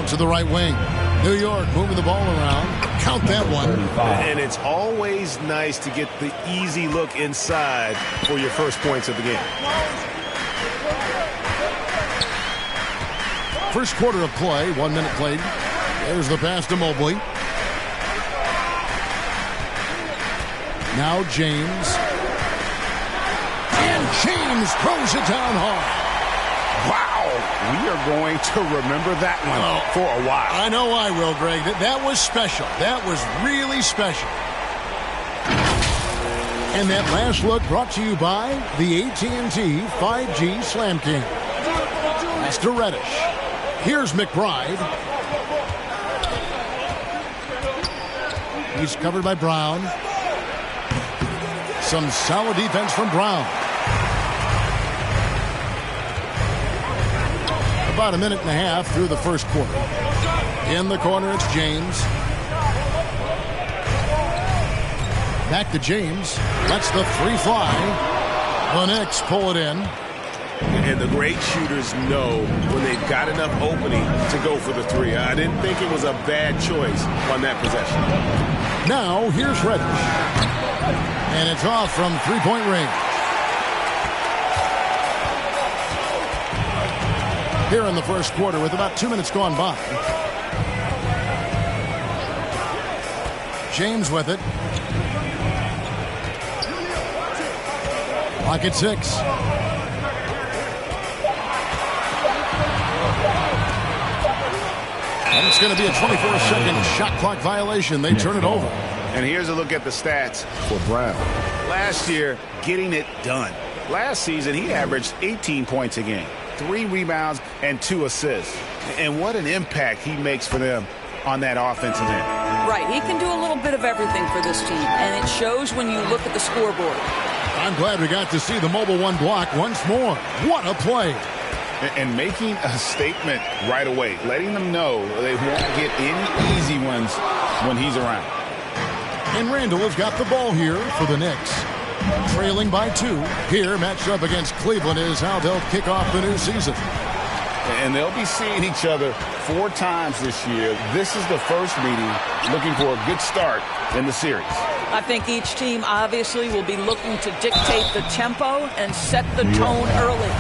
Out to the right wing. New York moving the ball around. Count that one. And it's always nice to get the easy look inside for your first points of the game. First quarter of play, 1 minute played. There's the pass to Mobley. Now James. And James throws it down hard. Wow, we are going to remember that one for a while. I know I will, Greg. That was special. That was really special. And that last look brought to you by the AT&T 5G Slam King. That's to Reddish. Here's McBride. He's covered by Brown. Some solid defense from Brown. About a minute and a half through the first quarter. In the corner, it's James. Back to James. Lets the three fly. The Knicks pull it in. And the great shooters know when they've got enough opening to go for the three. I didn't think it was a bad choice on that possession. Now, here's Reddish. And it's off from three-point range. Here in the first quarter with about 2 minutes gone by. James with it. Clock at 6. And it's going to be a 24-second shot clock violation. They turn it over. And here's a look at the stats for Brown. Last year, getting it done. Last season, he averaged 18 points a game, 3 rebounds, and 2 assists. And what an impact he makes for them on that offensive end. Right. He can do a little bit of everything for this team, and it shows when you look at the scoreboard. I'm glad we got to see the Mobile One block once more. What a play. And making a statement right away, letting them know they won't get any easy ones when he's around. And Randall has got the ball here for the Knicks. Trailing by 2. Here, matched up against Cleveland, is how they'll kick off the new season. And they'll be seeing each other 4 times this year. This is the first meeting, looking for a good start in the series. I think each team obviously will be looking to dictate the tempo and set the tone early.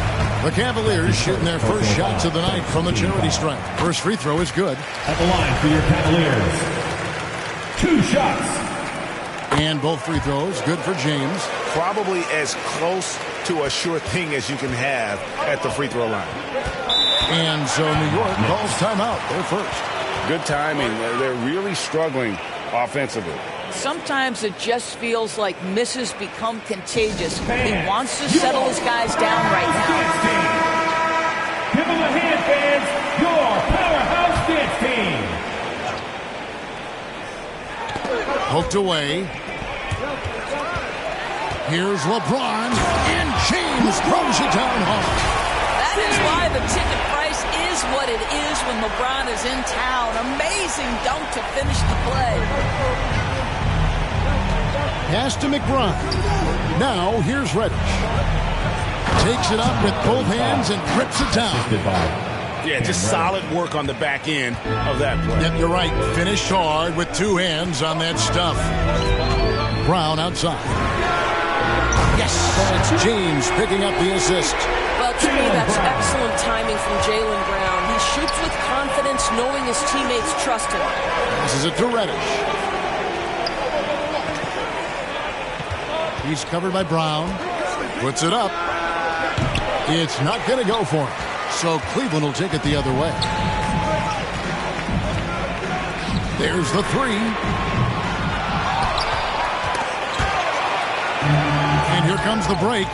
The Cavaliers shooting their first shots of the night from the charity stripe. First free throw is good. At the line for your Cavaliers. 2 shots. And both free throws good for James. Probably as close to a sure thing as you can have at the free throw line. And so New York calls timeout. They're first. Good timing. They're really struggling offensively. Sometimes it just feels like misses become contagious. He wants to settle his guys down right now. Give them a hand, fans. Your powerhouse dance team. Hooked away. Here's LeBron. And James throws it down hard. That is why the ticket price is what it is when LeBron is in town. Amazing dunk to finish the play. Pass to McBride. Now here's Reddish. Takes it up with both hands and grips it down. Yeah, just solid work on the back end of that play. Yep, you're right. Finished hard with 2 hands on that stuff. Brown outside. Yes, it's James picking up the assist. Well, to me, that's excellent timing from Jaylen Brown. He shoots with confidence, knowing his teammates trust him. This is it to Reddish. He's covered by Brown. Puts it up. It's not going to go for him. So Cleveland will take it the other way. There's the 3. And here comes the break.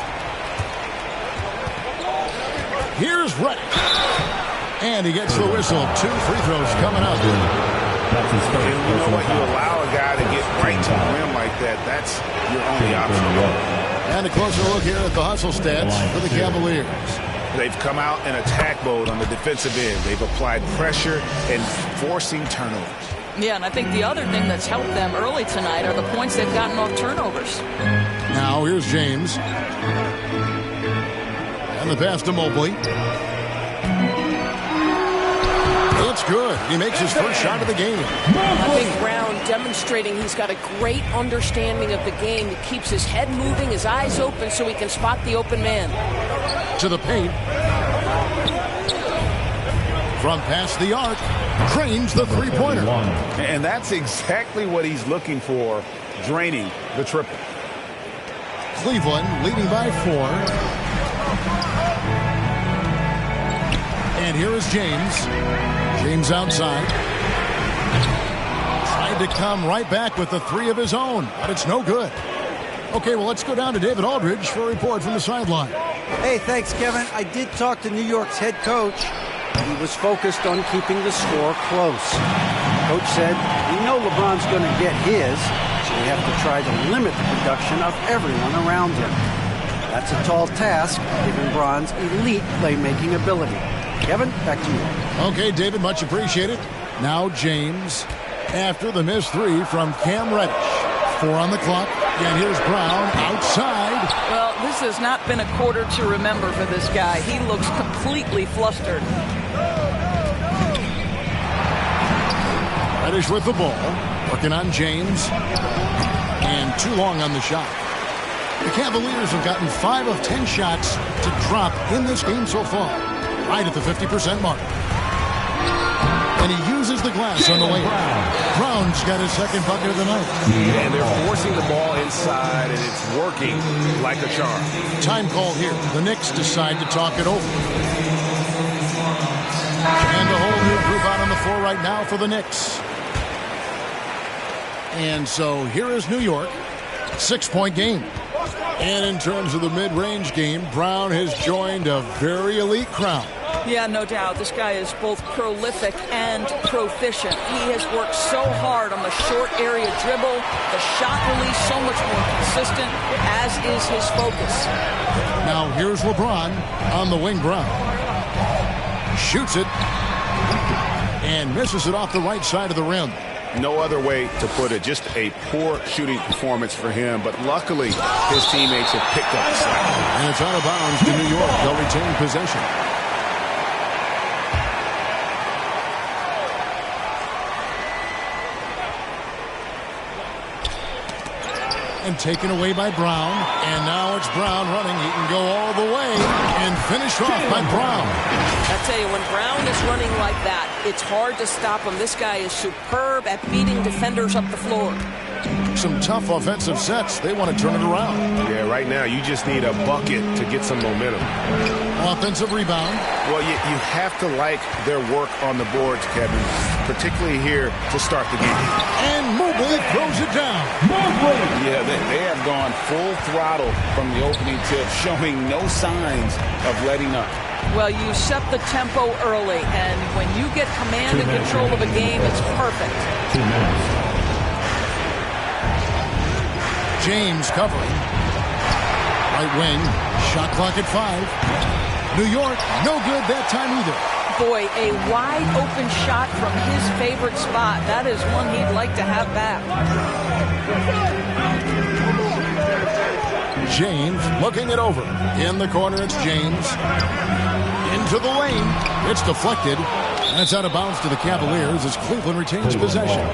Here's Reddish. And he gets the whistle. 2 free throws coming up. And you know what? You allow a guy to get right to the rim like that. That's your only option. And a closer look here at the hustle stats for the Cavaliers. They've come out in attack mode on the defensive end. They've applied pressure and forcing turnovers. Yeah, and I think the other thing that's helped them early tonight are the points they've gotten off turnovers. Now here's James. And the pass to Mobley. It's It's good. He makes his first shot of the game. I think Brown demonstrating he's got a great understanding of the game. He keeps his head moving, his eyes open so he can spot the open man. To the paint. From past the arc, drains the three-pointer. And that's exactly what he's looking for, draining the triple. Cleveland leading by 4. And here is James. James outside. Tried to come right back with the 3 of his own, but it's no good. Okay, well, let's go down to David Aldridge for a report from the sideline. Hey, thanks, Kevin. I did talk to New York's head coach. He was focused on keeping the score close. Coach said, we know LeBron's going to get his, so we have to try to limit the production of everyone around him. That's a tall task, given Bron's elite playmaking ability. Kevin, back to you. Okay, David, much appreciated. Now James, after the missed 3 from Cam Reddish. 4 on the clock, and here's Brown outside. Well, this has not been a quarter to remember for this guy. He looks completely flustered. Reddish with the ball, working on James, and too long on the shot. The Cavaliers have gotten 5 of 10 shots to drop in this game so far, right at the 50% mark. And he uses the glass on the way. Brown's got his second bucket of the night. And they're forcing the ball inside, and it's working like a charm. Time call here. The Knicks decide to talk it over. And a whole new group out on the floor right now for the Knicks. And so here is New York. 6-point game. And in terms of the mid-range game, Brown has joined a very elite crowd. Yeah, no doubt. This guy is both prolific and proficient. He has worked so hard on the short area dribble, the shot release so much more consistent, as is his focus. Now here's LeBron on the wing. Brown shoots it and misses it off the right side of the rim. No other way to put it. Just a poor shooting performance for him. But luckily, his teammates have picked up the slack. And it's out of bounds to New York. They'll retain possession. And taken away by Brown. And now it's Brown running. He can go all the way and finish off by Brown. I tell you, when Brown is running like that, it's hard to stop him. This guy is superb at beating defenders up the floor. Some tough offensive sets. They want to turn it around. Yeah, right now you just need a bucket to get some momentum. Offensive rebound. Well, you have to like their work on the boards, Kevin, particularly here to start the game. And Mobley throws it down. Yeah, they have gone full throttle from the opening tip, showing no signs of letting up. Well, you set the tempo early, and when you get command and control of a game, it's perfect. James covering. Right wing. Shot clock at 5. New York, no good that time either. Boy, a wide open shot from his favorite spot. That is one he'd like to have back. James looking it over. In the corner, it's James. Into the lane. It's deflected. That's out of bounds to the Cavaliers as Cleveland retains possession.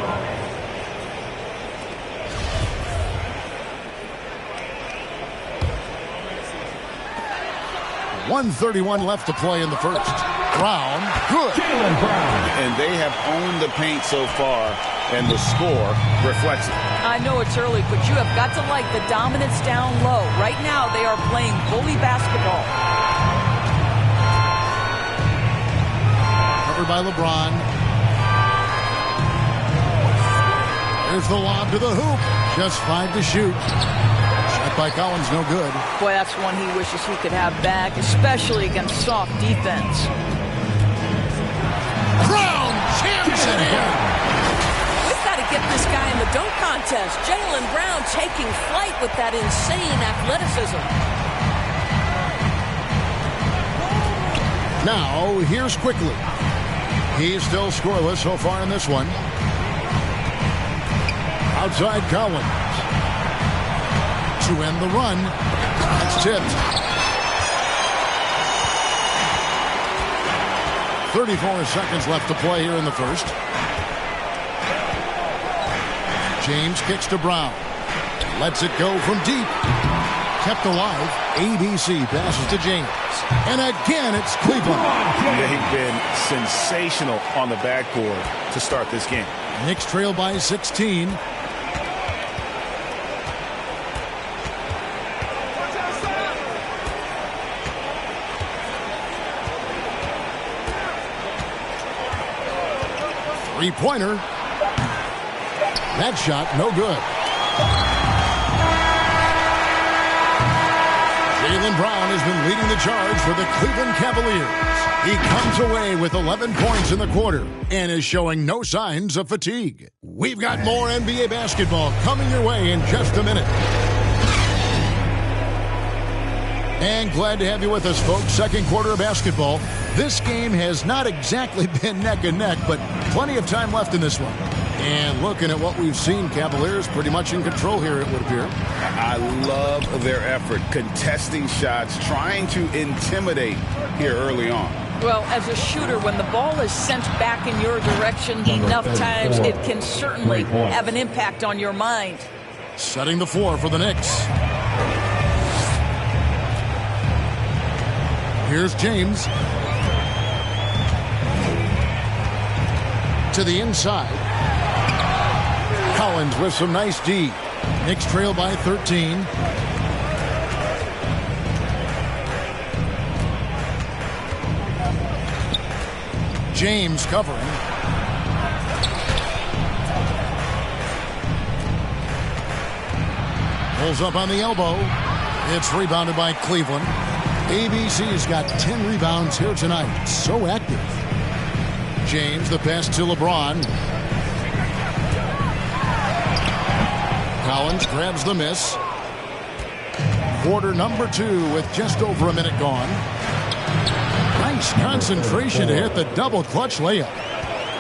.131 left to play in the first. Brown, good. And they have owned the paint so far, and the score reflects it. I know it's early, but you have got to like the dominance down low. Right now, they are playing bully basketball. Covered by LeBron. Here's the lob to the hoop. Just 5 to shoot. Shot by Collins, no good. Boy, that's one he wishes he could have back, especially against soft defense. Brown jams it in. We've got to get this guy in the dunk contest. Jaylen Brown taking flight with that insane athleticism. Now, here's Quickly. He's still scoreless so far in this one. Outside Collins. To end the run. It's tipped. 34 seconds left to play here in the first. James kicks to Brown. Lets it go from deep. Kept alive. ABC passes to James. And again, it's Cleveland. They've been sensational on the backboard to start this game. Knicks trail by 16. Three-pointer. That shot, no good. Jaylen Brown has been leading the charge for the Cleveland Cavaliers. He comes away with 11 points in the quarter and is showing no signs of fatigue. We've got more NBA basketball coming your way in just a minute. And glad to have you with us, folks. Second quarter of basketball. This game has not exactly been neck and neck, but plenty of time left in this one. And looking at what we've seen, Cavaliers pretty much in control here, it would appear. I love their effort, contesting shots, trying to intimidate here early on. Well, as a shooter, when the ball is sent back in your direction enough times, it can certainly have an impact on your mind. Setting the floor for the Knicks. Here's James. To the inside. Collins with some nice D. Knicks trail by 13. James covering. Pulls up on the elbow. It's rebounded by Cleveland. ABC's got 10 rebounds here tonight. So active. James, the pass to LeBron. Collins grabs the miss. Quarter number 2 with just over a minute gone. Nice concentration to hit the double clutch layup.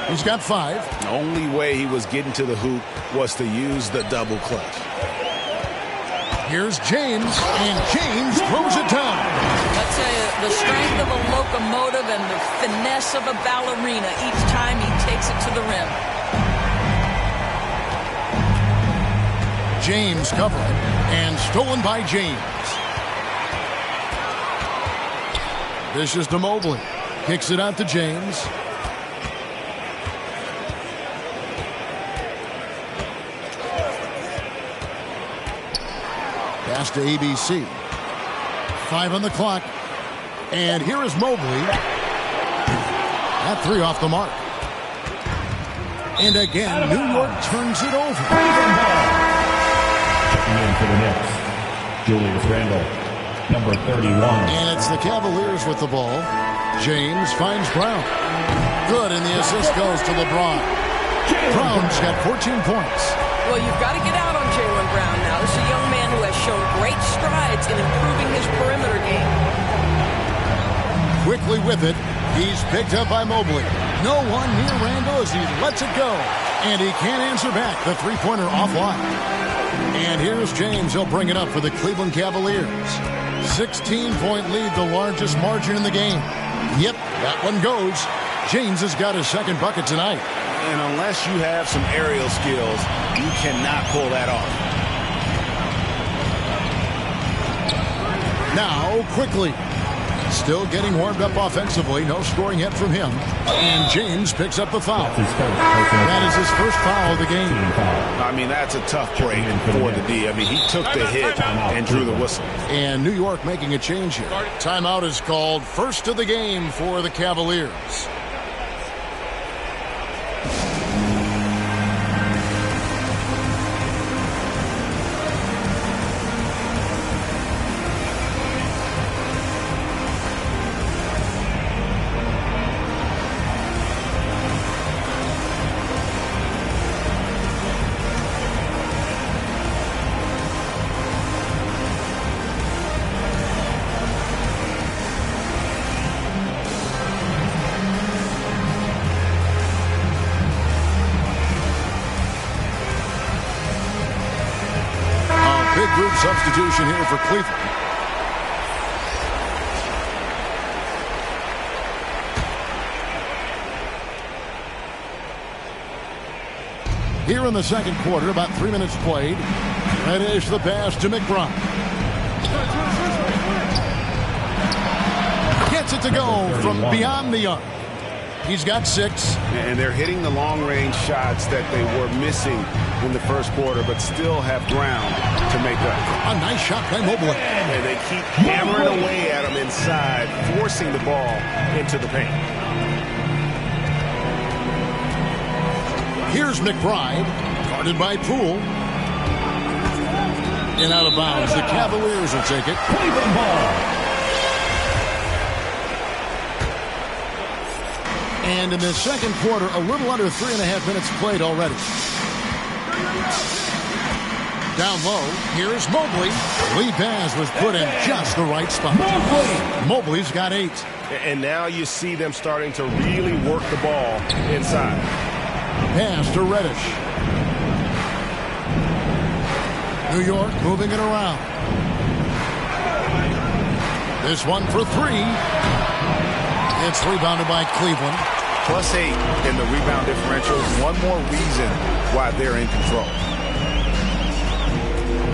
He's got 5. The only way he was getting to the hoop was to use the double clutch. Here's James, and James throws it down. I tell you, the strength of a locomotive and the finesse of a ballerina each time he takes it to the rim. James covering, and stolen by James. Dishes to Mobley. Kicks it out to James. Pass to ABC. 5 on the clock. And here is Mobley. That 3 off the mark. And again, New York turns it over. Checking in for the Knicks, Julius Randle, number 31. And it's the Cavaliers with the ball. James finds Brown. Good, and the assist goes to LeBron. Brown's got 14 points. Well, you've got to get out on Jaylen Brown now. This is a young man who has shown great strides in improving his perimeter game. Quickly with it, he's picked up by Mobley. No one near Randle as he lets it go. And he can't answer back. The three-pointer offline. And here's James. He'll bring it up for the Cleveland Cavaliers. 16-point lead, the largest margin in the game. Yep, that one goes. James has got his second bucket tonight. And unless you have some aerial skills, you cannot pull that off. Now, quickly. Still getting warmed up offensively. No scoring yet from him. And James picks up the foul. That is his first foul of the game. I mean, that's a tough break for the D. I mean, he took the hit and drew the whistle. And New York making a change here. Timeout is called. First of the game for the Cavaliers. Group substitution here for Cleveland. Here in the second quarter, about 3 minutes played. Reddish the pass to McBride. Gets it to go from beyond the arc. He's got 6. And they're hitting the long-range shots that they were missing in the first quarter, but still have ground to make up. A nice shot by Mobley. And they keep hammering away at him inside, forcing the ball into the paint. Here's McBride, guarded by Poole. And out of bounds. The Cavaliers will take it. Cleveland ball. And in the second quarter, a little under 3.5 minutes played already. Down low, here's Mobley. Lead pass was put in just the right spot. Mobley's got 8. And now you see them starting to really work the ball inside. Pass to Reddish. New York moving it around. This one for 3. It's rebounded by Cleveland. +8 in the rebound differential. One more reason why they're in control.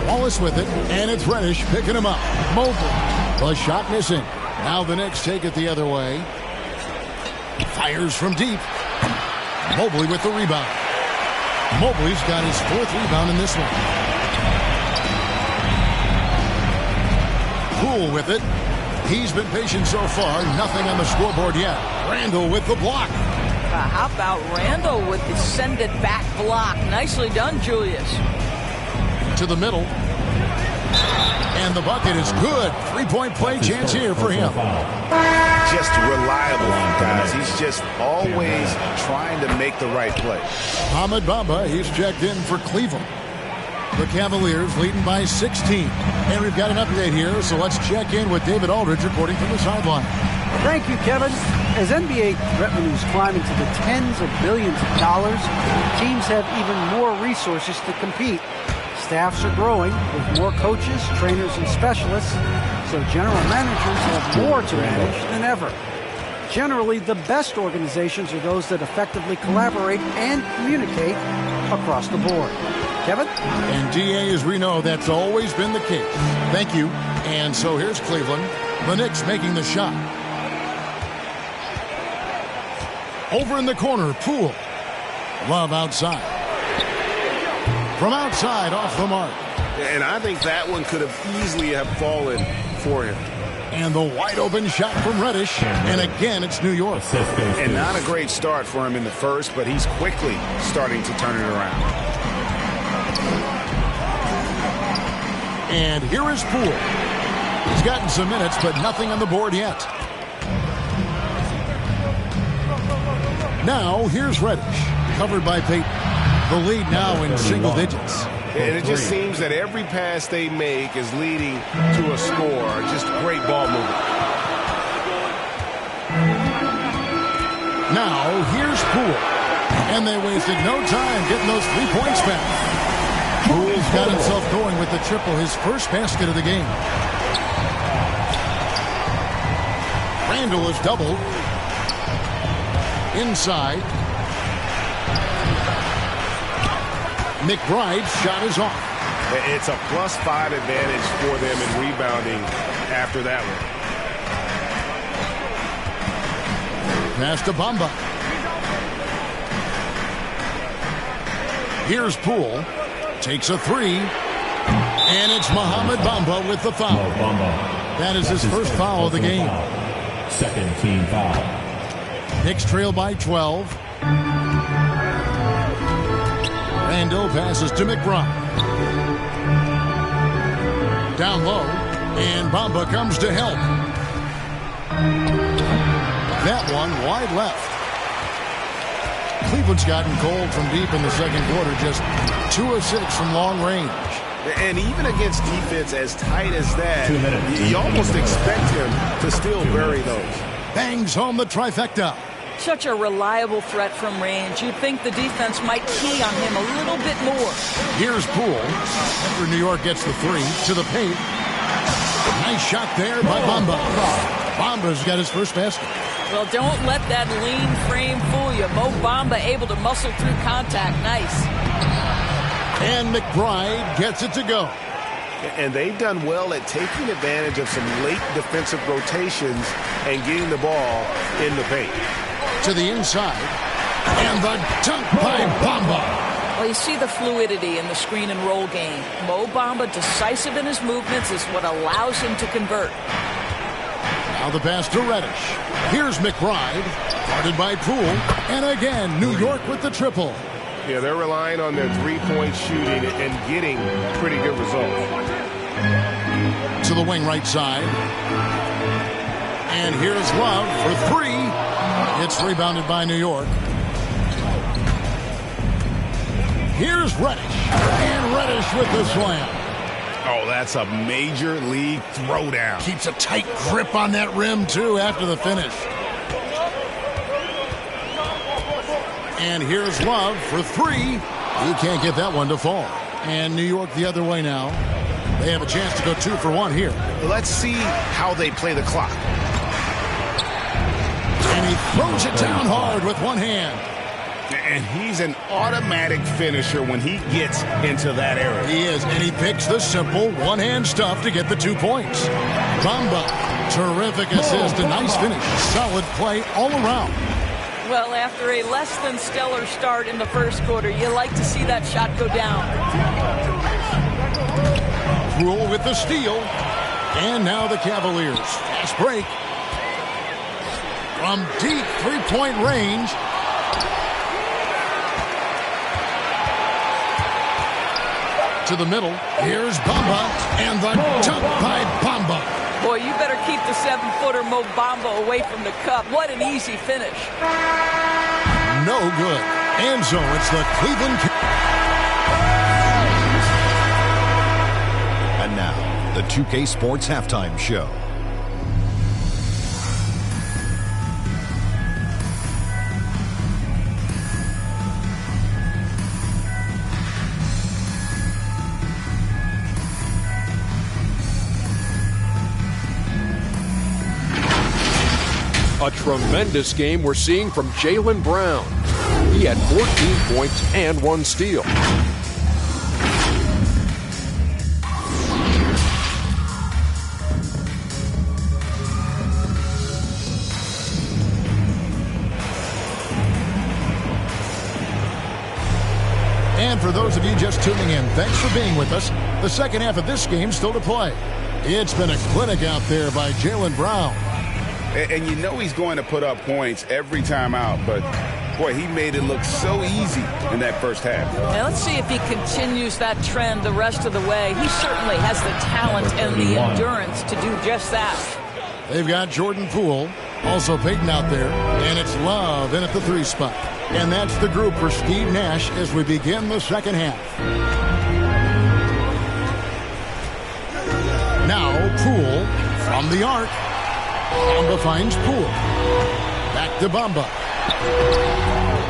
Wallace with it, and it's Reddish picking him up. Mobley. The shot missing. Now the Knicks take it the other way. Fires from deep. Mobley with the rebound. Mobley's got his 4th rebound in this one. Poole with it. He's been patient so far. Nothing on the scoreboard yet. Randall with the block. How about Randall with the send-it-back block? Nicely done, Julius. To the middle. And the bucket is good. 3-point play chance here for him. Just reliable, guys. He's just always trying to make the right play. Mohamed Bamba, he's checked in for Cleveland. The Cavaliers leading by 16. And we've got an update here, so let's check in with David Aldridge reporting from the sideline. Thank you, Kevin. As NBA revenues climb into the tens of billions of dollars, teams have even more resources to compete. Staffs are growing with more coaches, trainers, and specialists, so general managers have more to manage than ever. Generally, the best organizations are those that effectively collaborate and communicate across the board. Kevin? And DA, as we know, that's always been the case. Thank you. And so here's Cleveland. The Knicks making the shot. Over in the corner, Poole. Love outside. From outside, off the mark. And I think that one could have easily have fallen for him. And the wide open shot from Reddish. And again, it's New York. And not a great start for him in the first, but he's quickly starting to turn it around. And here is Poole. He's gotten some minutes, but nothing on the board yet. Now, here's Reddish. Covered by Payton. The lead now in single digits. And it just seems that every pass they make is leading to a score. Just great ball movement. Now, here's Poole. And they wasted no time getting those 3 points back. Poole's got himself going with the triple, his first basket of the game. Randall is doubled. Inside. McBride's shot is off. It's a +5 advantage for them in rebounding after that one. Pass to Bamba. Here's Poole. Takes a 3. And it's Mohamed Bamba with the foul. That is his first foul of the game. Second team foul. Knicks trail by 12. Randall passes to McBride. Down low. And Bamba comes to help. That one wide left. Cleveland's gotten cold from deep in the second quarter. Just 2 of 6 from long range. And even against defense as tight as that, you almost expect him to still bury those. Bangs home the trifecta. Such a reliable threat from range. You'd think the defense might key on him a little bit more. Here's Poole. After New York gets the 3 to the paint. Nice shot there by Bamba. Bamba's got his first basket. Well, don't let that lean frame fool you. Mo Bamba able to muscle through contact. Nice. And McBride gets it to go. And they've done well at taking advantage of some late defensive rotations and getting the ball in the paint. To the inside. And the dunk by Bamba. Well, you see the fluidity in the screen and roll game. Mo Bamba, decisive in his movements, is what allows him to convert. Now the pass to Reddish. Here's McBride. Guarded by Poole. And again, New York with the triple. Yeah, they're relying on their three-point shooting and getting pretty good results. To the wing right side. And here's Love for three. It's rebounded by New York. Here's Reddish. And Reddish with the slam. Oh, that's a major league throwdown. Keeps a tight grip on that rim, too, after the finish. And here's Love for three. He can't get that one to fall. And New York the other way now. They have a chance to go 2 for 1 here. Let's see how they play the clock. And he throws it down hard with one hand. And he's an automatic finisher when he gets into that area. He is, and he picks the simple one-hand stuff to get the 2 points. Bamba, terrific assist, a nice finish. Solid play all around. Well, after a less than stellar start in the first quarter, you like to see that shot go down. Poole with the steal. And now the Cavaliers. Fast break. From deep three-point range. To the middle. Here's Bamba. And the dunk by Bamba. Boy, you better keep the 7-footer Mo Bamba away from the cup. What an easy finish. No good. And so it's the Cleveland. And now, the 2K Sports Halftime Show. A tremendous game we're seeing from Jaylen Brown. He had 14 points and 1 steal. And for those of you just tuning in, thanks for being with us. The second half of this game still to play. It's been a clinic out there by Jaylen Brown. And you know he's going to put up points every time out, but boy, he made it look so easy in that first half. Now let's see if he continues that trend the rest of the way. He certainly has the talent and the endurance to do just that. They've got Jordan Poole, also Peyton out there, and it's Love in at the 3 spot. And that's the group for Steve Nash as we begin the second half. Now Poole from the arc. Bamba finds Poole. Back to Bamba.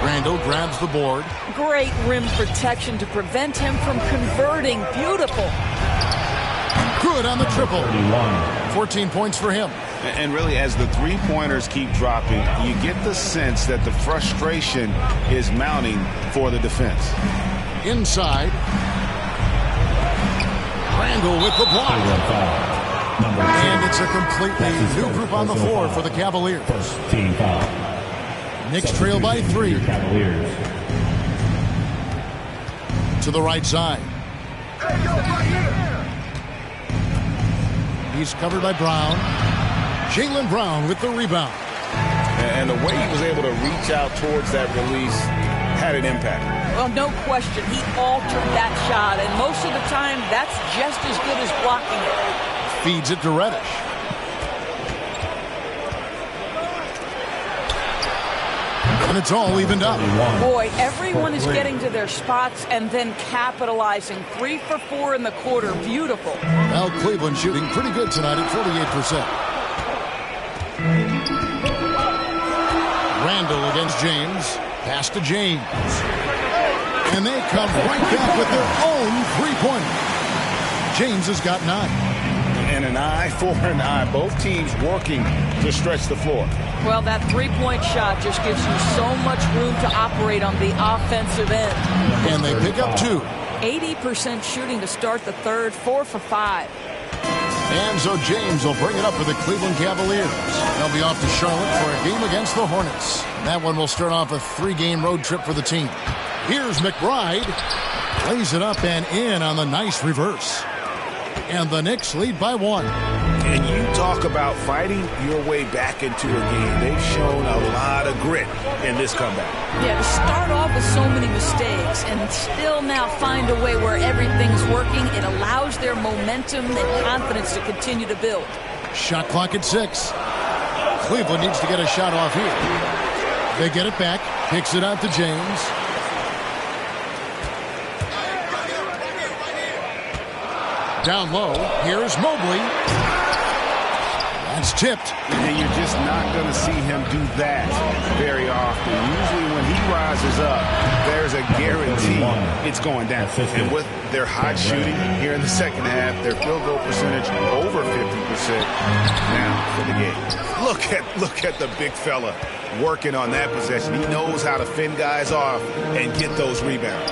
Randall grabs the board. Great rim protection to prevent him from converting. Beautiful. Good on the triple. 14 points for him. And really, as the three-pointers keep dropping, you get the sense that the frustration is mounting for the defense. Inside. Randall with the block. And it's a completely new group on the floor for the Cavaliers. Team foul. Knicks trail by 3. Cavaliers. To the right side. He's covered by Brown. Jaylen Brown with the rebound. And the way he was able to reach out towards that release had an impact. Well, no question. He altered that shot, and most of the time, that's just as good as blocking it. Feeds it to Reddish. And it's all evened up. Boy, everyone is getting to their spots and then capitalizing. 3 for 4 in the quarter. Beautiful. Well, Cleveland shooting pretty good tonight at 48%. Randall against James. Pass to James. And they come right back with their own 3-pointer. James has got 9. And an eye for an eye. Both teams working to stretch the floor. Well, that three-point shot just gives you so much room to operate on the offensive end. And they pick up 2. 80% shooting to start the third, 4 for 5. And so James will bring it up for the Cleveland Cavaliers. They'll be off to Charlotte for a game against the Hornets. That one will start off a 3-game road trip for the team. Here's McBride. Lays it up and in on the nice reverse. And the Knicks lead by 1. And you talk about fighting your way back into a game. They've shown a lot of grit in this comeback. Yeah, to start off with so many mistakes and still now find a way where everything's working, it allows their momentum and confidence to continue to build. Shot clock at 6. Cleveland needs to get a shot off here. They get it back. Kicks it out to James. Down low, here's Mobley. That's tipped. And you're just not going to see him do that very often. Usually when he rises up, there's a guarantee it's going down. And with their hot shooting here in the second half, their field goal percentage over 50% now for the game. Look at the big fella working on that possession. He knows how to fend guys off and get those rebounds.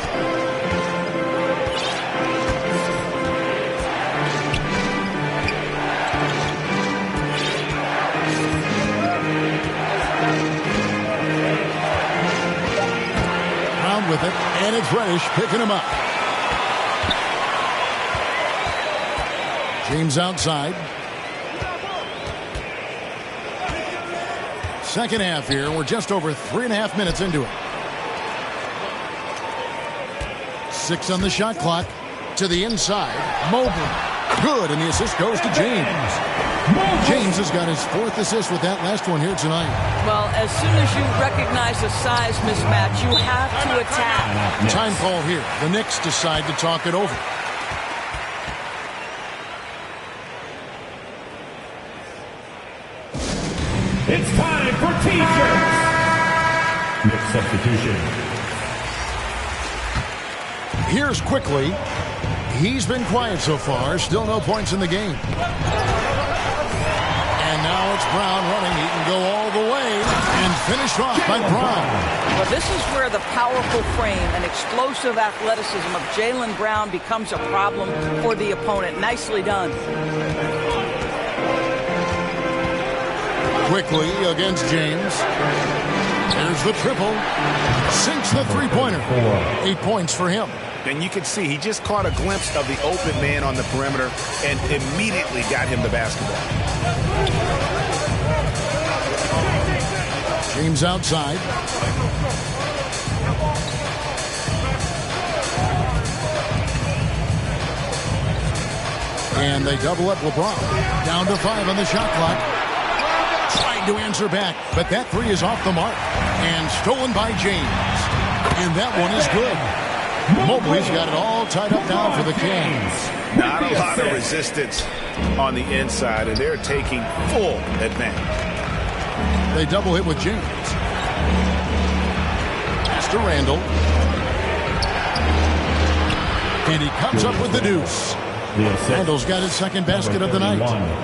With it, and it's Reddish picking him up. James outside. Second half here. We're just over 3.5 minutes into it. 6 on the shot clock. To the inside. Mobley. Good, and the assist goes to James. James has got his 4th assist with that last one here tonight. Well, as soon as you recognize a size mismatch, you have to attack. Time call here. The Knicks decide to talk it over. It's time for T-shirts. Knicks substitution. Here's Quickly. He's been quiet so far. Still no points in the game. And now it's Brown running. He can go all the way and finished off by Brown. Well, this is where the powerful frame and explosive athleticism of Jaylen Brown becomes a problem for the opponent. Nicely done. Quickly against James. There's the triple. Sinks the three-pointer. 8 points for him. And you can see he just caught a glimpse of the open man on the perimeter and immediately got him the basketball. James outside. And they double up LeBron. Down to 5 on the shot clock. Trying to answer back, but that 3 is off the mark. And stolen by James. And that one is good. Mobley's got it all tied up now for the Kings. Not a lot of resistance on the inside, and they're taking full advantage. They double hit with James. Pass to Randall. And he comes up with the deuce. Randall's got his second basket of the night.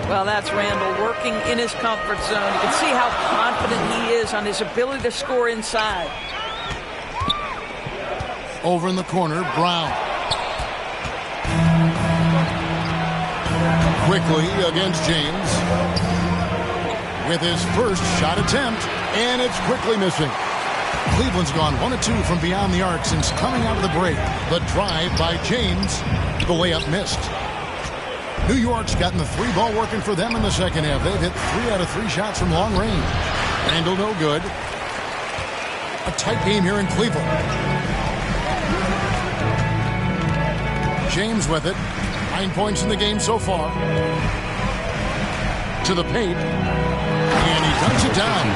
Well, that's Randall working in his comfort zone. You can see how confident he is on his ability to score inside. Over in the corner, Brown. Quickly against James. With his first shot attempt, and it's quickly missing. Cleveland's gone 1 of 2 from beyond the arc since coming out of the break. The drive by James. The layup missed. New York's gotten the 3 ball working for them in the second half. They've hit 3 out of 3 shots from long range. Randall no good. A tight game here in Cleveland. James with it. 9 points in the game so far. To the paint. And he dunks it down.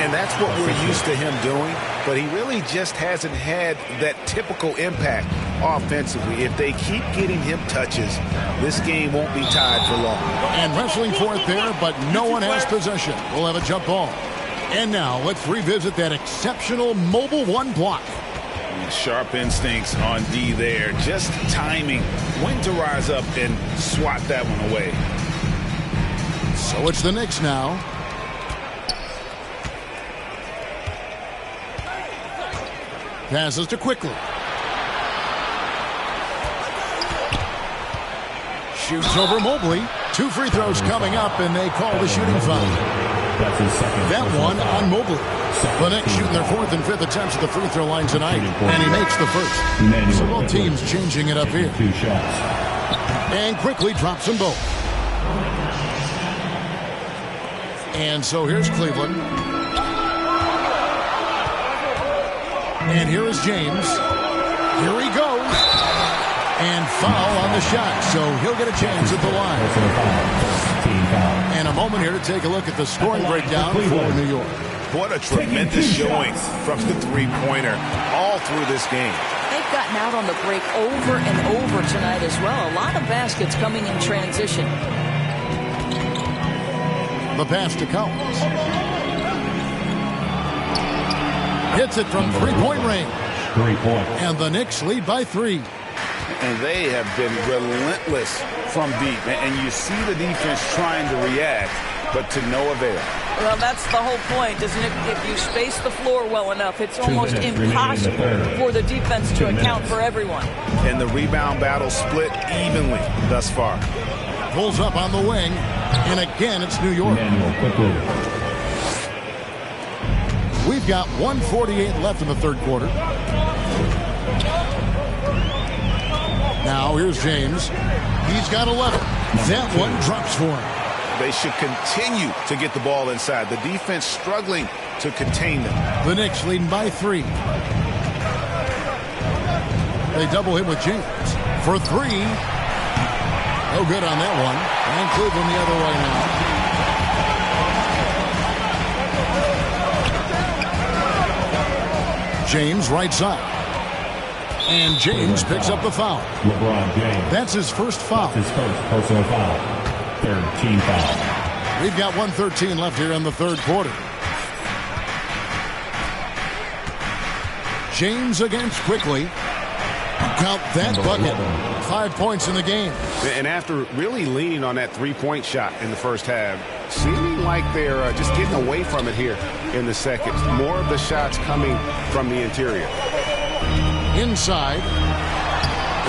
And that's what we're used to him doing. But he really just hasn't had that typical impact offensively. If they keep getting him touches, this game won't be tied for long. And wrestling for it there, but no one has possession. We'll have a jump ball. And now let's revisit that exceptional Mobile One block. Sharp instincts on D there. Just timing when to rise up and swat that one away. So it's the Knicks now. Passes to Quickly. Shoots over Mobley. 2 free throws coming up, and they call the shooting foul. That one on Mobley. The Knicks shooting their 4th and 5th attempts at the free throw line tonight, and he makes the first. So both teams changing it up here. And Quickly drops them both. And so here's Cleveland. And here is James. Here he goes. And foul on the shot, so he'll get a chance at the line. And a moment here to take a look at the scoring breakdown for New York. What a tremendous showing from the three-pointer all through this game. They've gotten out on the break over and over tonight as well. A lot of baskets coming in transition. The pass to Collins. Hits it from three-point range. 3 points. And the Knicks lead by 3. And they have been relentless from deep. And you see the defense trying to react, but to no avail. Well, that's the whole point, isn't it? If you space the floor well enough, it's almost impossible for the defense to account for everyone. And the rebound battle split evenly thus far. Pulls up on the wing. And again, it's New York. We've got 1:48 left in the third quarter. Now here's James. He's got 11. That one drops for him. They should continue to get the ball inside. The defense struggling to contain them. The Knicks leading by 3. They double hit with James for 3. No good on that one. And Cleveland the other way now. James right side. And James picks up the foul. LeBron James. That's his first foul. His first personal foul. 3rd team foul. We've got 1:13 left here in the third quarter. James against Quickly. Count that bucket. 5 points in the game. And after really leaning on that three-point shot in the first half, seeming like they're just getting away from it here in the second. More of the shots coming from the interior. Inside.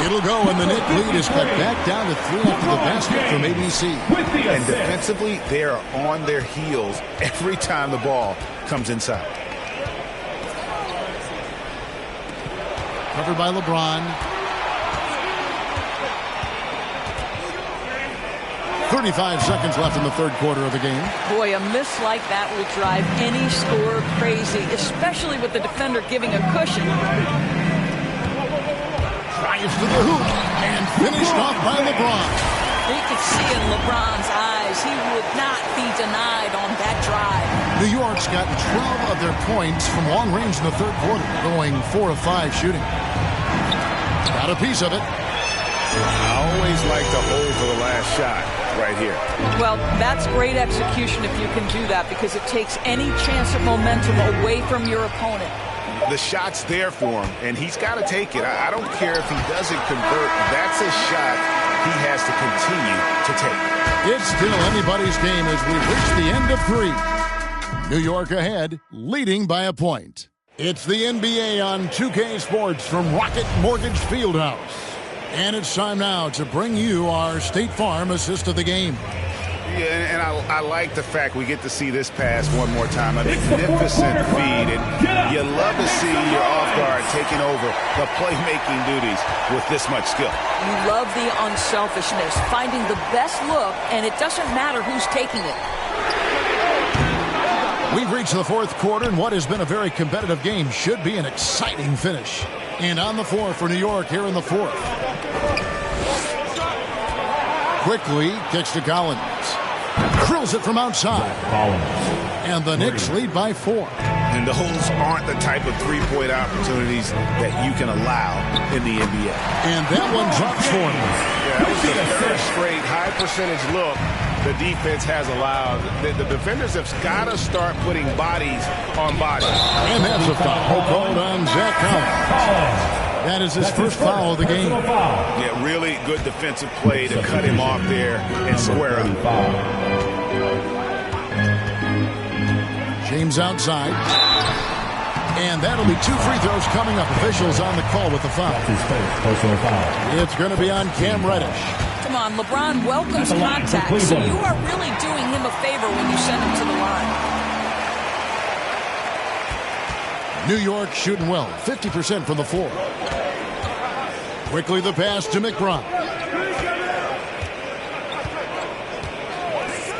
It'll go, and the Knicks lead is cut back down to 3 after the basket from ABC. And defensively, they are on their heels every time the ball comes inside. Covered by LeBron. 35 seconds left in the third quarter of the game. Boy, a miss like that will drive any scorer crazy, especially with the defender giving a cushion. Drives to the hoop and finished off by LeBron. You could see in LeBron's eyes he would not be denied on that drive. New York's gotten 12 of their points from long range in the third quarter, going 4 of 5 shooting. Got a piece of it. I always like to hold for the last shot right here. Well, that's great execution if you can do that, because it takes any chance of momentum away from your opponent. The shot's there for him, and he's got to take it. I don't care if he doesn't convert. That's a shot he has to continue to take. It's still anybody's game as we reach the end of 3. New York ahead, leading by a point. It's the NBA on 2K Sports from Rocket Mortgage Fieldhouse. And it's time now to bring you our State Farm assist of the game. Yeah, and I like the fact we get to see this pass one more time. A magnificent feed, and you love to see your off guard taking over the playmaking duties with this much skill. You love the unselfishness, finding the best look, and it doesn't matter who's taking it. We've reached the fourth quarter, and what has been a very competitive game should be an exciting finish. And on the floor for New York here in the fourth. Quickly kicks to Collins. Drills it from outside. And the Knicks lead by 4. And those aren't the type of three-point opportunities that you can allow in the NBA. And that one drops for him. Yeah, that was the third straight high-percentage look the defense has allowed. The defenders have got to start putting bodies on bodies. And that's a foul called on Zach Collins. That is his first foul of the game. Yeah, really good defensive play to cut him off there and square up. James outside. And that'll be 2 free throws coming up. Officials on the call with the foul. It's going to be on Cam Reddish. Come on, LeBron welcomes contact, so you are really doing him a favor when you send him to the line. New York shooting well, 50% from the floor. Quickly the pass to McBride.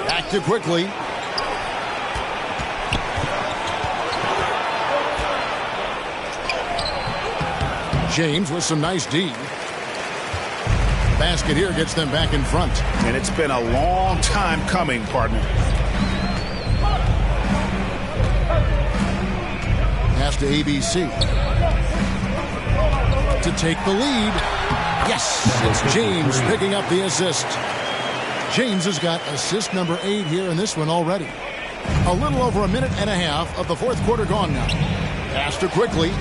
Back to Quickly. James with some nice D. Basket here gets them back in front. And it's been a long time coming, partner. Pass to ABC. To take the lead. Yes, it's James picking up the assist. James has got assist number 8 here in this one already. A little over a minute and a half of the fourth quarter gone now. Pass to Quickly.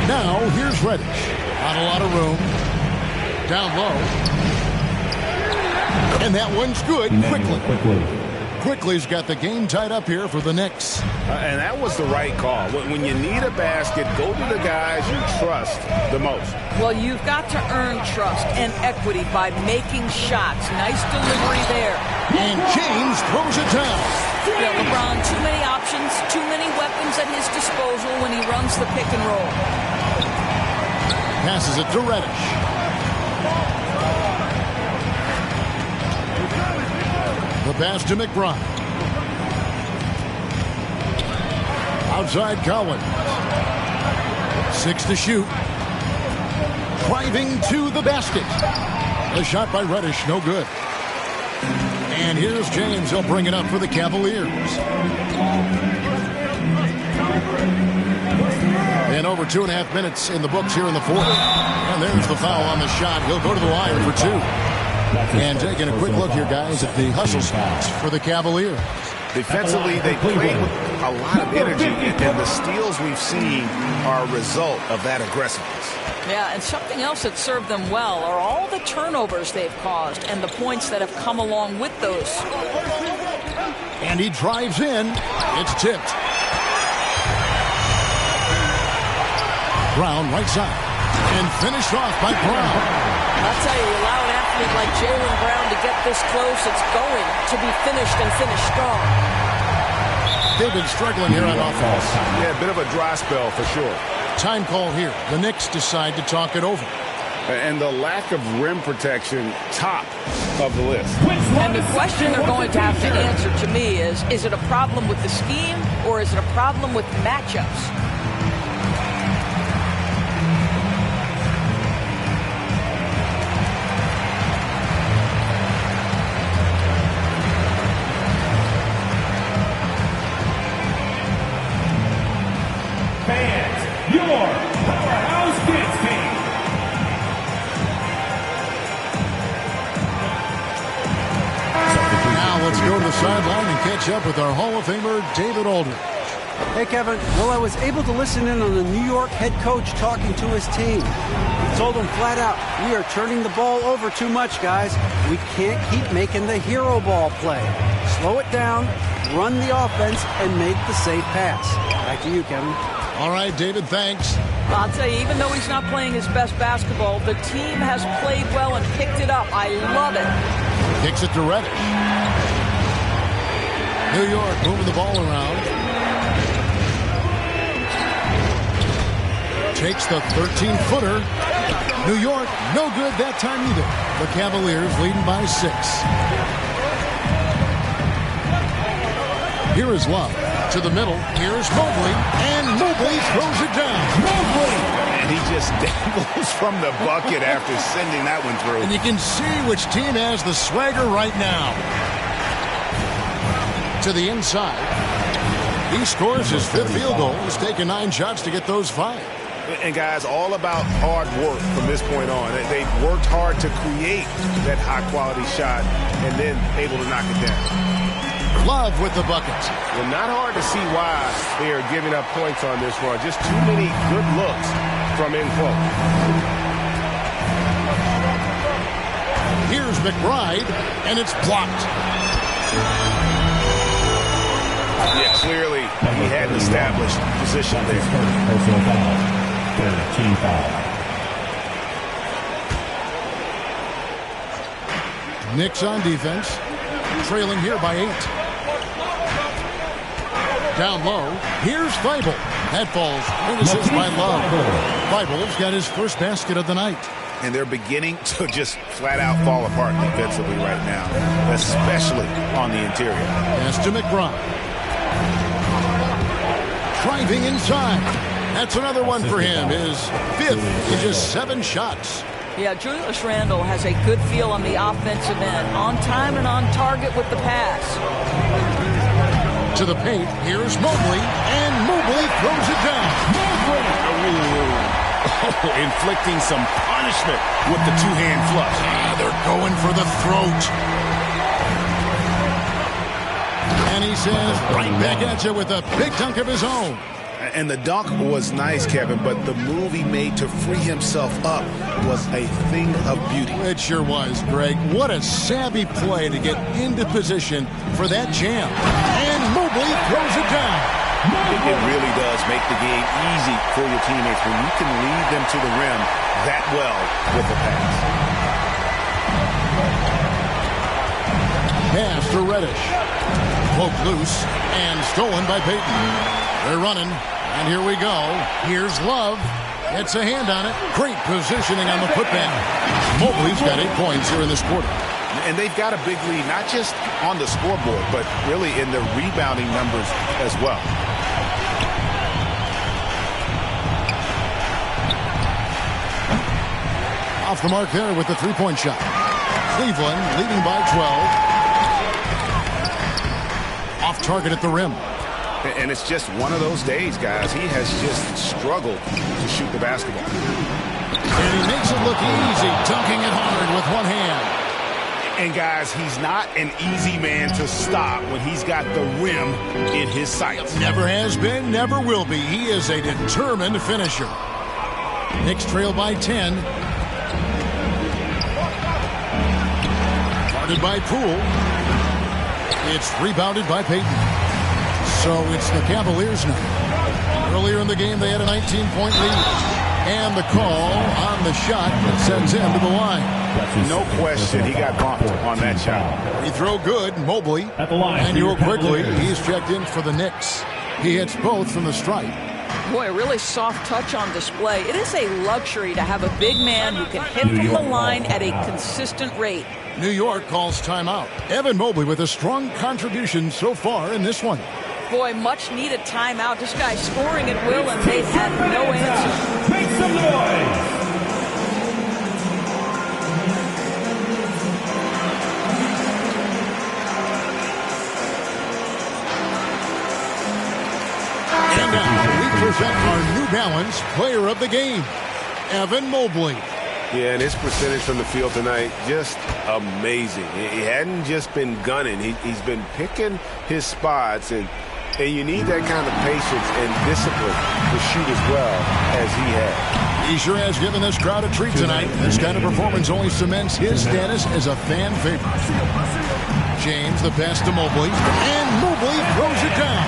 Now, here's Reddish. Not a lot of room. Down low. And that one's good. Quickly's got the game tied up here for the Knicks. And that was the right call. When you need a basket, go to the guys you trust the most. Well, you've got to earn trust and equity by making shots. Nice delivery there. And James throws it down. Yeah, LeBron, too many options, too many weapons at his disposal when he runs the pick and roll. Passes it to Reddish. The pass to McBride. Outside Collins. 6 to shoot. Driving to the basket. A shot by Reddish, no good. And here's James. He'll bring it up for the Cavaliers. And over 2.5 minutes in the books here in the fourth. And there's the foul on the shot. He'll go to the line for 2. And taking a quick look here, guys, at the hustle spots for the Cavaliers. Defensively, they play with a lot of energy, and the steals we've seen are a result of that aggressiveness. Yeah, and something else that served them well are all the turnovers they've caused and the points that have come along with those. And he drives in. It's tipped. Brown right side. And finished off by Brown. I'll tell you, allow an athlete like Jaylen Brown to get this close, it's going to be finished and finished strong. They've been struggling here on offense. Yeah, a bit of a dry spell for sure. Time call here. The Knicks decide to talk it over. And the lack of rim protection, top of the list. And the question they're going to have to answer to me is it a problem with the scheme or is it a problem with matchups? Fans, your Powerhouse Kids team. Now let's go to the sideline and catch up with our Hall of Famer, David Aldridge. Hey, Kevin. Well, I was able to listen in on the New York head coach talking to his team. He told them flat out, we are turning the ball over too much, guys. We can't keep making the hero ball play. Slow it down, run the offense, and make the safe pass. Back to you, Kevin. All right, David, thanks. I'll tell you, even though he's not playing his best basketball, the team has played well and picked it up. I love it. Kicks it to Reddish. New York moving the ball around. Takes the 13-footer. New York, no good that time either. The Cavaliers leading by 6. Here is Love. To the middle. Here's Mobley. And Mobley throws it down. Mobley! And he just dangles from the bucket after sending that one through. And you can see which team has the swagger right now. To the inside. He scores his 5th field goal. He's taken 9 shots to get those 5. And, guys, all about hard work from this point on. They've worked hard to create that high-quality shot and then able to knock it down. Love with the bucket. Well, not hard to see why they are giving up points on this run. Just too many good looks from in close. Here's McBride, and it's blocked. Yeah, clearly he had an established position there. Personal foul. Team foul. Knicks on defense, trailing here by 8. Down low, here's Thybulle. That falls in assist by Love. Thybulle's got his first basket of the night. And they're beginning to just flat out fall apart defensively right now, especially on the interior. Pass to McBride. Driving inside. That's another one for him. His 5th in just 7 shots. Yeah, Julius Randle has a good feel on the offensive end. On time and on target with the pass. To the paint, here's Mobley, and Mobley throws it down. Inflicting some punishment with the two-hand flush. They're going for the throat. And he says, right back at you with a big dunk of his own. And the dunk was nice, Kevin, but the move he made to free himself up was a thing of beauty. It sure was, Greg. What a savvy play to get into position for that jam. And Mobley throws it down. It really does make the game easy for your teammates when you can lead them to the rim that well with the pass. Pass to Reddish. Poked loose and stolen by Payton. They're running, and here we go. Here's Love. Gets a hand on it. Great positioning on the putback. Mobley's got 8 points here in this quarter. And they've got a big lead, not just on the scoreboard, but really in the rebounding numbers as well. Off the mark there with the three-point shot. Cleveland leading by 12. Off target at the rim. And it's just one of those days, guys. He has just struggled to shoot the basketball. And he makes it look easy, dunking it hard with one hand. And, guys, he's not an easy man to stop when he's got the rim in his sights. Never has been, never will be. He is a determined finisher. Knicks trail by 10. Guarded by Poole. It's rebounded by Payton. So it's the Cavaliers now. Earlier in the game, they had a 19-point lead. And the call on the shot that sends him to the line. No question, he got bumped on that shot. Free throw good, Mobley. At the line, and real quickly, he's checked in for the Knicks. He hits both from the stripe. Boy, a really soft touch on display. It is a luxury to have a big man who can hit from the line at a consistent rate. New York calls timeout. Evan Mobley with a strong contribution so far in this one. Boy, much needed timeout. This guy's scoring at will, and they had no answer. Make some noise! And now we present our New Balance Player of the Game, Evan Mobley. Yeah, and his percentage from the field tonight, just amazing. He hadn't just been gunning. He's been picking his spots, and you need that kind of patience and discipline to shoot as well as he has. He sure has given this crowd a treat tonight. This kind of performance only cements his status as a fan favorite. James, the pass to Mobley, and Mobley throws it down.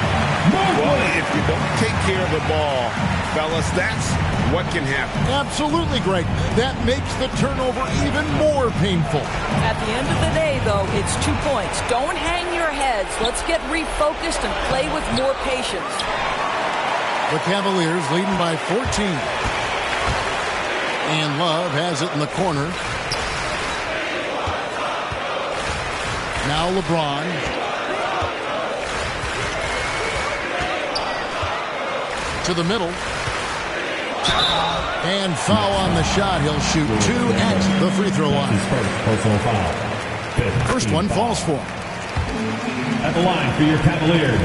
Well, if you don't take care of the ball, fellas, that's what can happen. Absolutely, Greg. That makes the turnover even more painful. At the end of the day, though, it's 2 points. Don't hang your heads. Let's get refocused and play with more patience. The Cavaliers leading by 14. And Love has it in the corner. Now LeBron. To the middle. And foul on the shot. He'll shoot 2 at the free throw line. Personal foul. First one falls for him. At the line for your Cavaliers.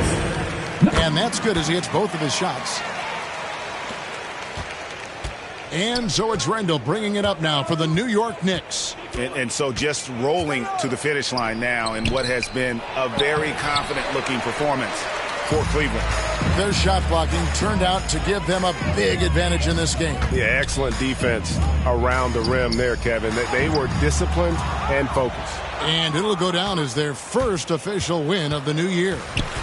And that's good as he hits both of his shots. And so it's Randle bringing it up now for the New York Knicks. And so just rolling to the finish line now in what has been a very confident-looking performance for Cleveland. Their shot blocking turned out to give them a big advantage in this game. Yeah, excellent defense around the rim there, Kevin. They were disciplined and focused. And it'll go down as their first official win of the new year.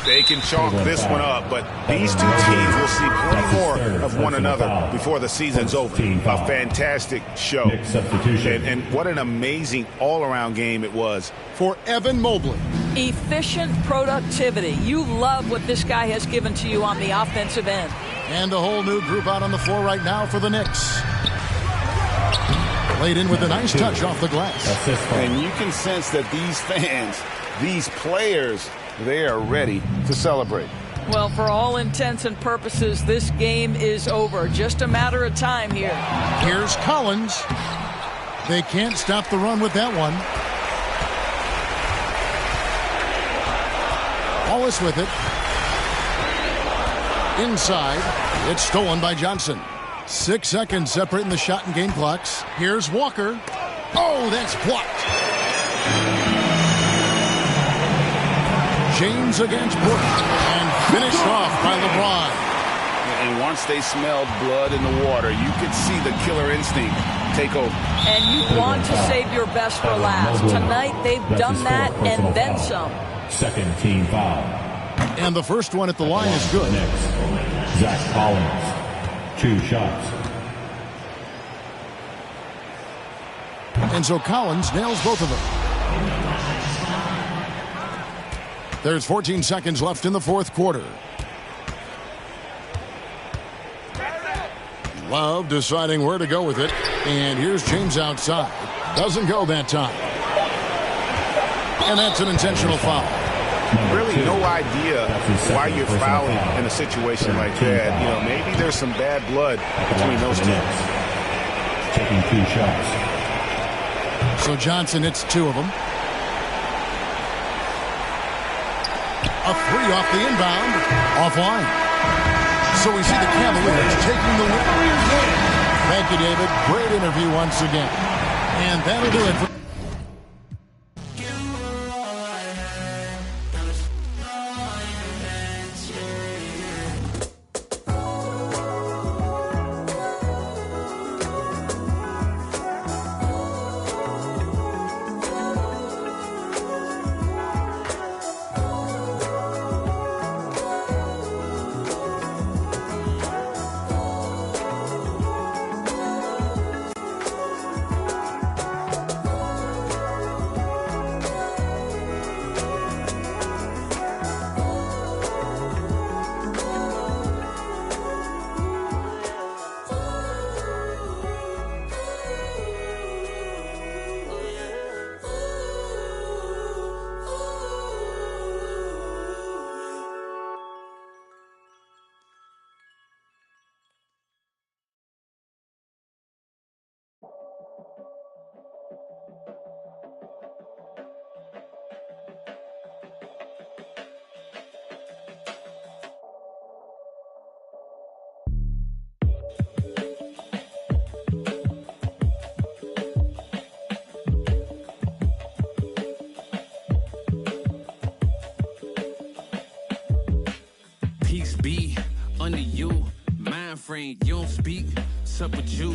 They can chalk this one up, but these two teams will see plenty more of one another before the season's over. A fantastic show. And what an amazing all-around game it was. For Evan Mobley. Efficient productivity. You love what this guy has given to you on the offensive end. And a whole new group out on the floor right now for the Knicks. Laid in with a nice touch off the glass. And you can sense that these fans, these players, they are ready to celebrate. Well, for all intents and purposes, this game is over. Just a matter of time here. Here's Collins. They can't stop the run with that one. Wallace with it. Inside. It's stolen by Johnson. 6 seconds separating the shot and game clocks. Here's Walker. Oh, that's blocked. James against Porter. And finished off by LeBron. And once they smelled blood in the water, you could see the killer instinct take over. And you want to save your best for last. Tonight, they've done that and then some. Second team foul. And the first one at the line is good. Next, Zach Collins. 2 shots. And so Collins nails both of them. There's 14 seconds left in the fourth quarter. Love deciding where to go with it. And here's James outside. Doesn't go that time. And that's an intentional foul. Really no idea why you're fouling in a situation like that. You know, maybe there's some bad blood between those teams. Taking 2 shots. So Johnson hits 2 of them. A 3 off the inbound. Offline. So we see the Cavaliers taking the win. Thank you, David. Great interview once again. And that'll do it for Peace be under you. Mind frame, you don't speak. Sup with you.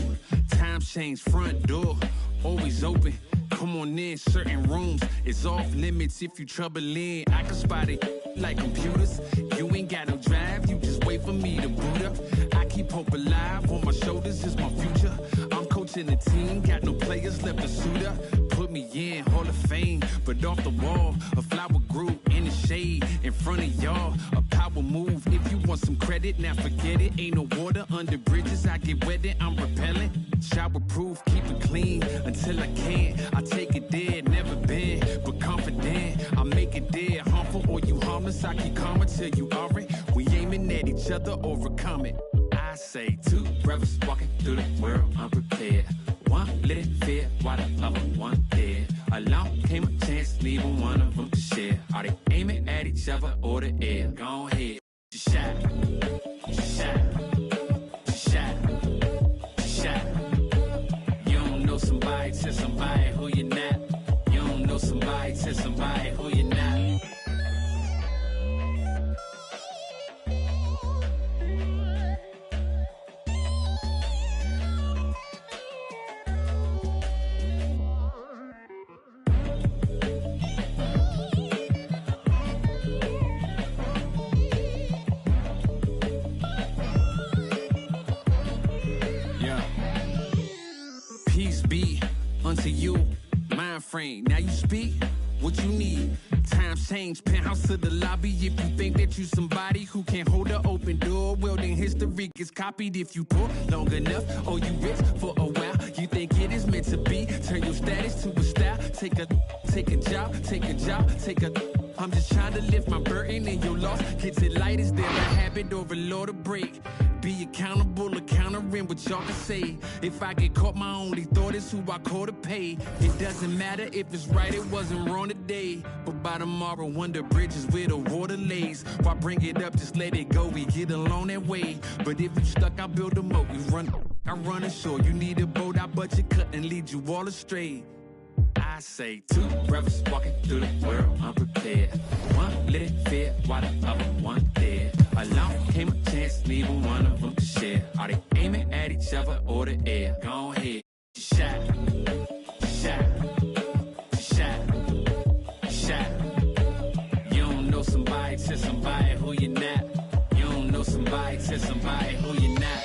Time change, front door always open. Come on in, certain rooms is off limits if you troubling. I can spot it like computers. You ain't got no drive, you just wait for me to boot up. I keep hope alive, on my shoulders is my future. I'm coaching the team, got no players left to suit up. Put me in, Hall of Fame, but off the wall, a flower grew in the shade in front of y'all. A power move, if you want some credit, now forget it. Ain't no water under bridges, I get wetted, I'm repellent. Shower proof, keep it clean until I can't. I take it there, never been, but confident. I make it there, harmful or you harmless. I keep calm until you are it. We aiming at each other, overcome it. I say 2 brothers walking through the world unprepared. One let it fear while the other one dead. Along came a chance, leaving one of them to share. Are they aiming at each other or the air? Go ahead, shot, shot, shot, shot. You don't know somebody, tell somebody who you're not. You don't know somebody, tell somebody who you're not. unto you. Mind frame, now you speak what you need. Times change, penthouse to the lobby. If you think that you somebody who can't hold an open door, well then history gets copied. If you poor long enough, or you rich for a while, you think it is meant to be. Turn your status to a style. Take a job, take a. I'm just trying to lift my burden and your loss gets it light. Is there a habit or a law to break? Be accountable, countering what y'all can say. If I get caught, my only thought is who I call to pay. It doesn't matter if it's right, it wasn't wrong today. But by tomorrow, wonder bridges where the water lays. Why bring it up, just let it go, we get along that way. But if you stuck, I build a moat, I run ashore. You need a boat, I budget cut and lead you all astray. I say two brothers walking through the world unprepared. One lit fear while the other one dead. Along came a chance, neither one of them could share. Are they aiming at each other or the air? Go ahead, shot, shot, shot, shot. You don't know somebody to somebody who you're not. You don't know somebody to somebody who you're not.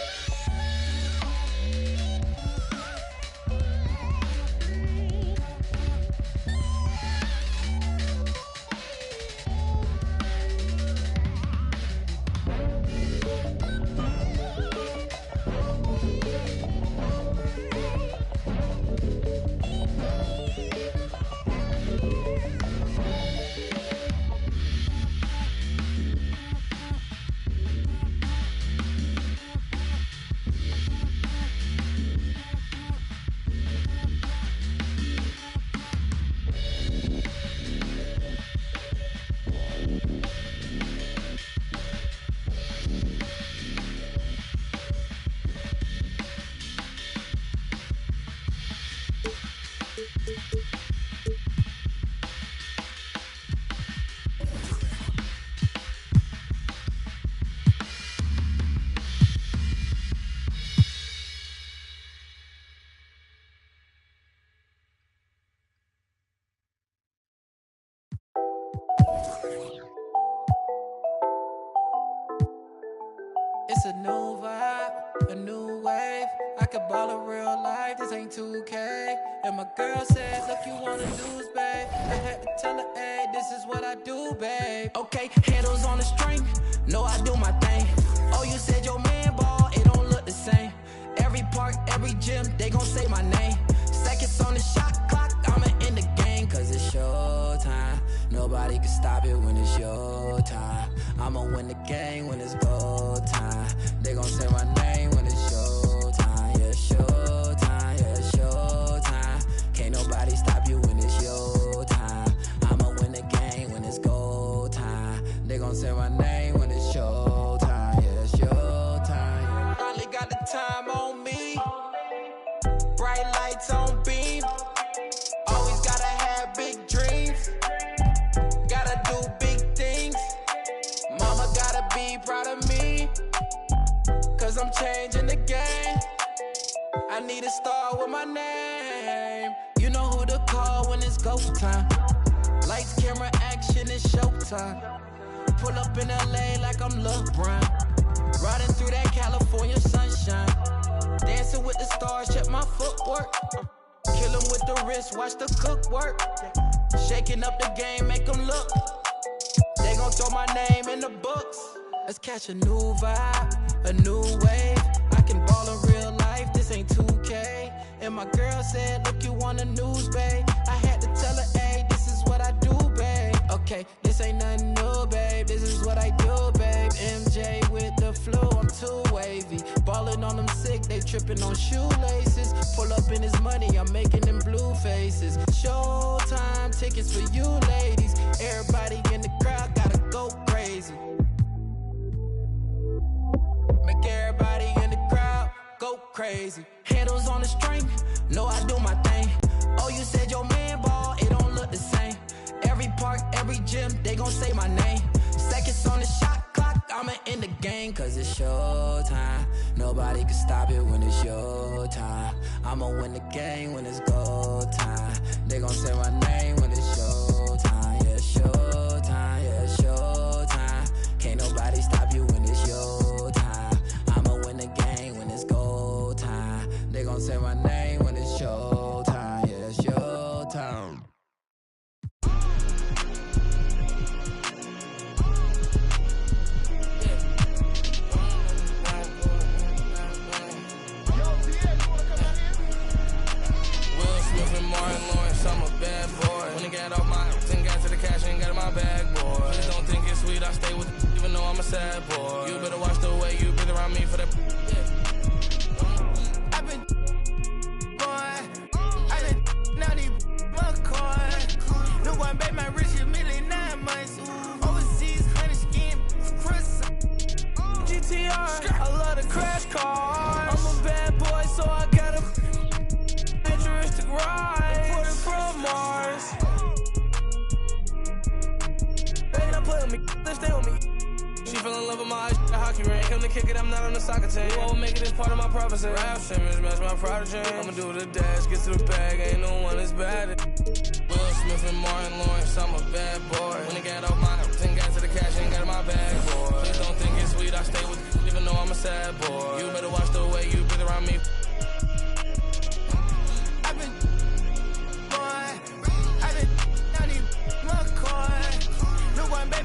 It's a new vibe, a new wave. I could ball in real life, this ain't 2K. And my girl said, look, you wanna lose, babe. I had to tell her, hey, this is what I do, babe. Okay, handles on the string, know I do my thing. Oh, you said your man ball, it don't look the same. Every park, every gym, they gon' say my name. Seconds on the shot clock, I'ma end the game, cause it's showtime. Nobody can stop it when it's your time. I'ma win the game when it's go time. They gon' say my name when it's showtime. Yeah, showtime, yeah, showtime. Can't nobody stop you when it's your time. I'ma win the game when it's go time. They gon' say my name when it's showtime. Yeah, showtime. Finally got the time on me. Bright lights on beam. Always gotta have big dreams. Gotta do big things. Mama gotta be proud of me, cause I'm changing the game. I need a star with my name. You know who to call when it's go time. Lights, camera, action, it's showtime. Pull up in LA like I'm LeBron. Riding through that California sunshine. Dancing with the stars, check my footwork. Kill 'em with the wrist, watch the cook work. Shaking up the game, make them look. They gon' throw my name in the books. Let's catch a new vibe, a new wave. I can ball in real life, this ain't 2K. And my girl said, look, you want the news, babe. I had to tell her, hey, this is what I do, babe. Okay, this ain't nothing new, babe. This is what I do, babe. MJ with the flu, I'm too wavy. Ballin' on them sick, they trippin' on shoelaces. Pull up in his money, I'm making them blue faces. Showtime tickets for you ladies. Everybody in the crowd gotta go crazy. Make everybody in the crowd go crazy. Handles on the string, know I do my thing. Oh, you said your man ball, it don't look the same. Every park, every gym, they gon' say my name. Seconds on the shot clock, I'ma end the game, cause it's showtime. Nobody can stop it when it's your time. I'ma win the game when it's go time. They gon' say my name when it's showtime. Yeah, showtime, yeah, showtime. Can't nobody stop you when it's your time. I'ma win the game when it's go time. They gon' say my name when it's showtime. Yeah, Rocky ring. Come to kick it, I'm not on the soccer team. You won't make it as part of my prophecy. Rap Simmons, match my prodigy. I'ma do the dash, get to the bag, ain't no one as bad. Will Smith and Martin Lawrence, I'm a bad boy. When it got off mine, 10 got to the cash, ain't got in my bag, boy. Please don't think it's sweet, I stay with you, even though I'm a sad boy. You better watch the way you breathe around me.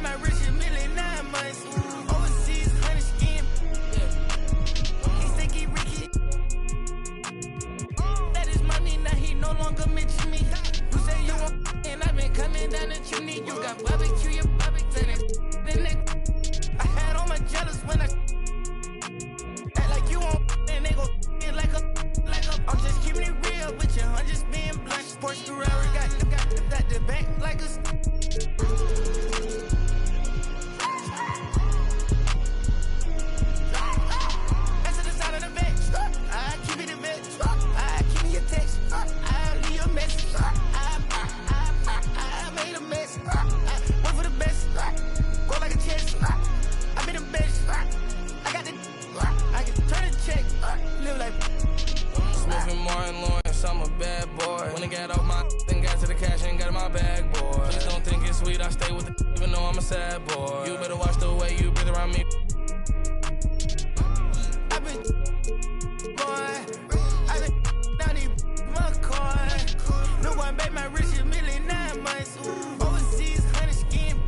My rich $1 million 9 months. Overseas, 100 skin. He think he Ricky. That is money, now he no longer mention me. You say you want, and I've been coming down the chimney. You got barbecue, your barbecue, I had on my jealous when I act like you want, and they go like a. I'm just keeping it real with you. I'm just being blunt. Porsche Ferrari got the back like a. Martin Lawrence, I'm a bad boy. When it got off my then got to the cash, ain't got in my bag, boy. Please don't think it's sweet, I stay with it, even though I'm a sad boy. You better watch the way you breathe around me. I've been down in McCoy. No one made my rich $1 million 9 months. Overseas, 100 skin.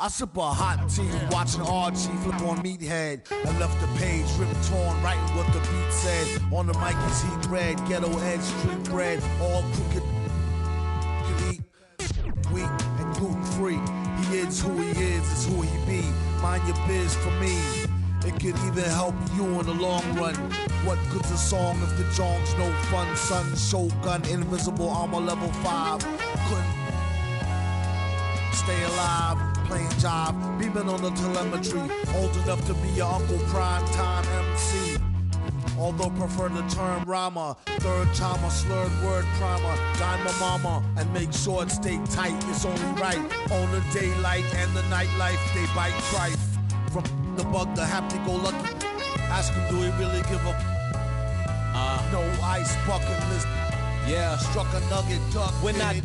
I sip a hot tea, watching Archie flip on Meathead. I left the page ripped torn, writing what the beat said. On the mic is heat red, ghetto edge, street bread, all crooked. Could eat wheat and gluten free. He is who he is who he be. Mind your biz for me. It could even help you in the long run. What good's a song if the jong's no fun? Sun, Shogun, invisible armor level 5. Couldn't stay alive, playing job, beaming on the telemetry. Old enough to be your Uncle Prime Time MC. Although prefer the term rhymer, third timer, slurred word primer. Dime my mama and make sure it stay tight. It's only right on the daylight and the nightlife. They bite trife. From the bug, the happy-go-lucky. Ask him, do he really give a no ice bucket list? Yeah, struck a nugget duck. When I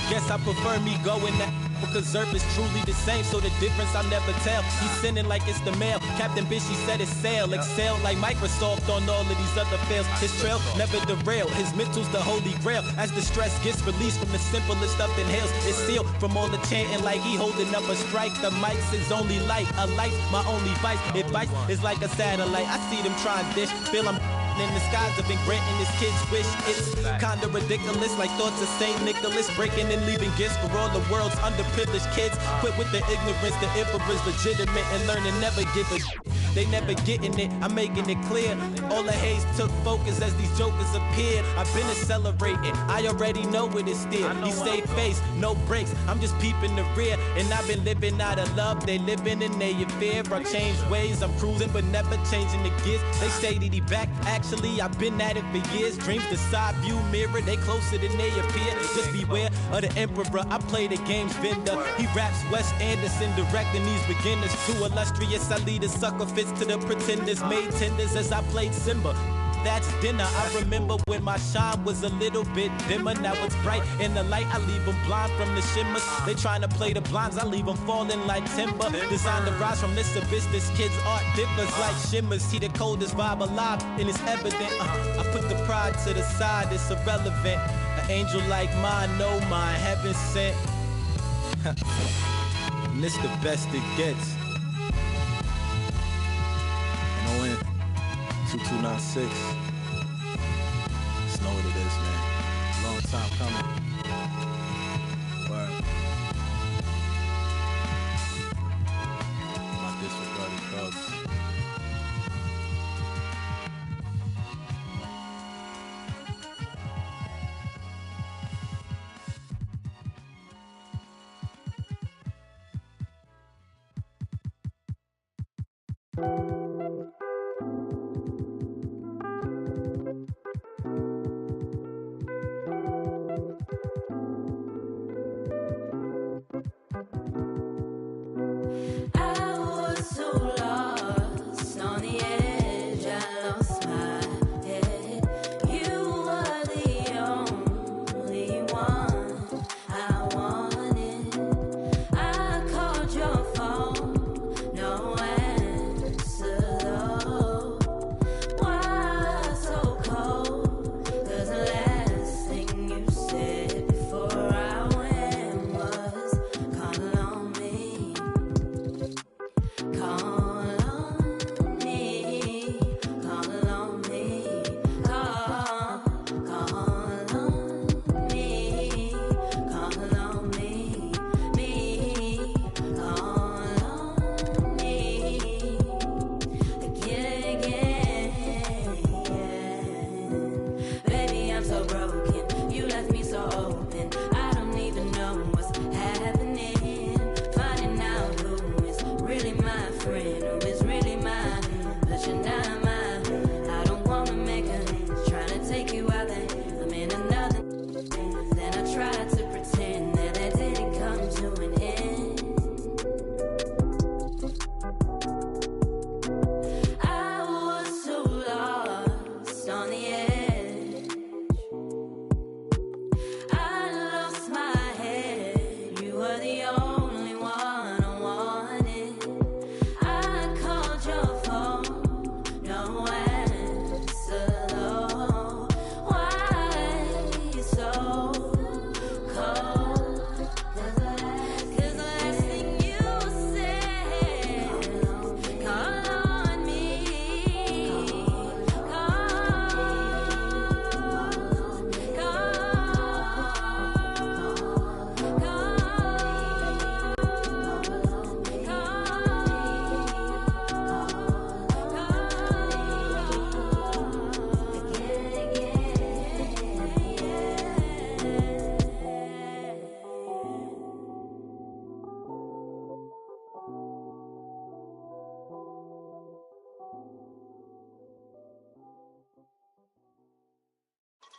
guess I prefer me going that. Because Zerp is truly the same, so the difference I'll never tell. He's sending like it's the mail. Captain Bishy said it's sail. Excel like Microsoft on all of these other fails. His trail never derail. His mental's the holy grail. As the stress gets released from the simplest stuff inhales, it's sealed from all the chanting like he holding up a strike. The mic's his only light. A life's my only vice. Advice is like a satellite. I see them trying dish. Feel I'm in the skies have been granting his kids' wish. It's kinda ridiculous, like thoughts of St. Nicholas, breaking and leaving gifts for all the world's underprivileged kids. Quit with the ignorance, the emperor's legitimate, and learn to never give a shit. They never getting it, I'm making it clear. All the haze took focus as these jokers appeared. I've been accelerating, I already know what it's still. He stayed face, no brakes, I'm just peeping the rear. And I've been living out of love, they living in their fear. I changed ways, I'm cruising but never changing the gears. They say that he back, actually I've been at it for years. Dreams the side view mirror, they closer than they appear. Just beware of the emperor, I play the game's vendor. He raps Wes Anderson, directing these beginners. Too illustrious, I lead a sucker fist to the pretenders. Made tenders as I played Simba. That's dinner. I remember when my shine was a little bit dimmer. Now it's bright in the light. I leave them blind from the shimmers. They trying to play the blinds. I leave them falling like timber. Designed to rise from this abyss. This kid's art differs like shimmers. He the coldest vibe alive, and it's evident. I put the pride to the side. It's irrelevant. An angel like mine, no mine, heaven sent. And this the best it gets. And ON 2296. Just know what it is, man. Long time coming. Word. My disregarded thugs.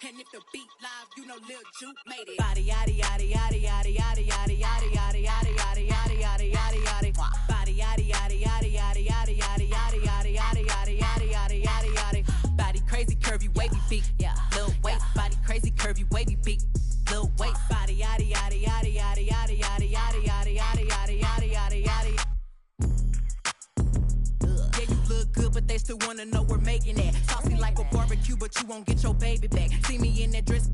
And if the beat live, you know Lil Juke made it. Body yaddy yaddy yaddy yaddy yaddy yaddy yaddy yaddy yaddy yaddy yaddy yaddy yaddy yaddy. Body yaddy yaddy yaddy yaddy yaddy yaddy yaddy yaddy yaddy yaddy yaddy yaddy yaddy yaddy. Body crazy, curvy, wavy, beat. Yeah, little waist. Body crazy, curvy, wavy, beat. Little waist. Body yaddy yaddy yaddy yaddy yaddy yaddy yaddy yaddy yaddy yaddy yaddy yaddy yaddy. Yeah, you look good, but they still wanna know we're making it. Saucy like a barbecue, but you won't get your baby back. See me in that dress.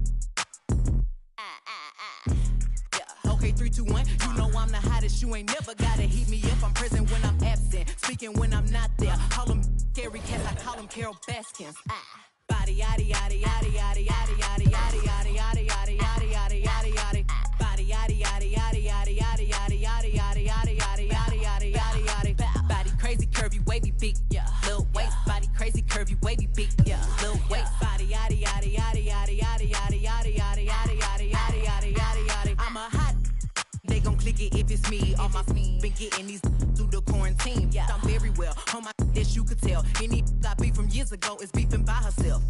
Yeah. Okay, 3, 2, 1. You know I'm the hottest. You ain't never gotta heat me up. I'm present when I'm absent, speaking when I'm not there. Call them scary cats, I call them Carol Baskins. Body yaddy yaddy yaddy yaddy yaddy yaddy yaddy yaddy yaddy yaddy yaddy yaddy yaddy yaddy. Body yaddy yaddy yaddy yaddy yaddy yaddy yaddy yaddy yaddy yaddy yaddy yaddy yaddy yaddy. Body crazy, curvy, wavy, beat. Yeah, little waist. Body crazy, curvy, wavy, beat. Yeah, little waist. Body yaddy yaddy yaddy yaddy yaddy yaddy yaddy yaddy yaddy yaddy yaddy yaddy yaddy yaddy. I'm a hot. They gon' click it if it's me. All my been getting these through the quarantine. Yeah, I'm very well on my this you could tell. Any I beef from years ago is beefing by herself.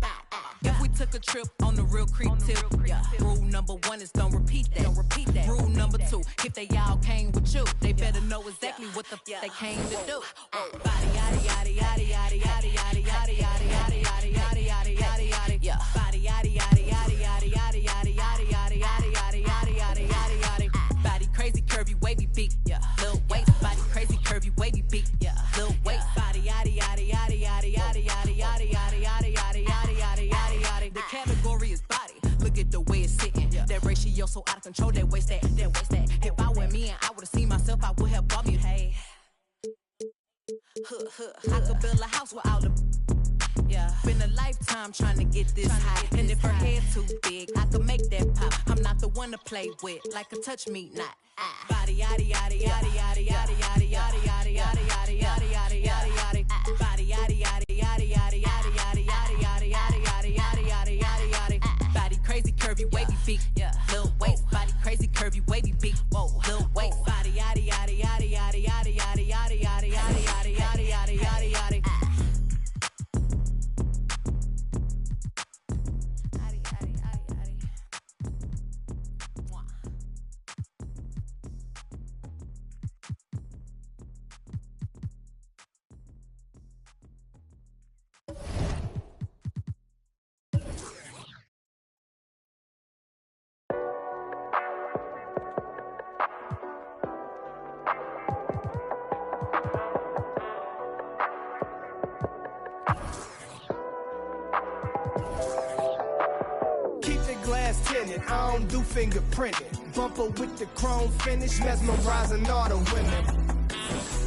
If we took a trip on the real creep tip, yeah. Rule number 1 is don't repeat that. Don't repeat that. Rule number 2, if they all came with you, they better know exactly what the they came to do. Body yaddy yaddy yaddy yaddy yaddy yaddy yaddy yaddy yaddy yaddy yaddy yaddy yaddy. Yeah. Body yaddy yaddy yaddy yaddy yaddy yaddy yaddy yaddy yaddy yaddy yaddy yaddy yaddy yaddy. Body crazy, curvy, wavy, beat. Yeah. Lil waist. Body crazy, curvy, wavy, beat. Yeah. Lil waist. Body yaddy yaddy yaddy yaddy yaddy yaddy yaddy yaddy yaddy yaddy yaddy yaddy yaddy yaddy. The category is body. Look at the way it's sitting. That ratio so out of control. That waist that. If I were me and I would've seen myself, I would have bought me. Hey. I could build a house with all the. Yeah, been a lifetime trying to get this high. And if her head too big, I could make that pop. I'm not the one to play with, like a touch me not. Body yaddy yaddy yaddy yaddy yaddy yaddy yaddy yaddy yaddy yaddy yaddy yaddy yaddy yaddy. Body yaddy yaddy yaddy yaddy yaddy yaddy yaddy yaddy yaddy yaddy yaddy yaddy yaddy yaddy. Body crazy, curvy, wavy, beat. Lil waist. Body crazy, curvy, wavy, beat. Lil waist. Body yaddy yaddy yaddy yaddy yaddy yaddy yaddy yaddy yaddy yaddy yaddy yaddy yaddy yaddy. I don't do fingerprinting. Bumper with the chrome finish, mesmerizing all the women.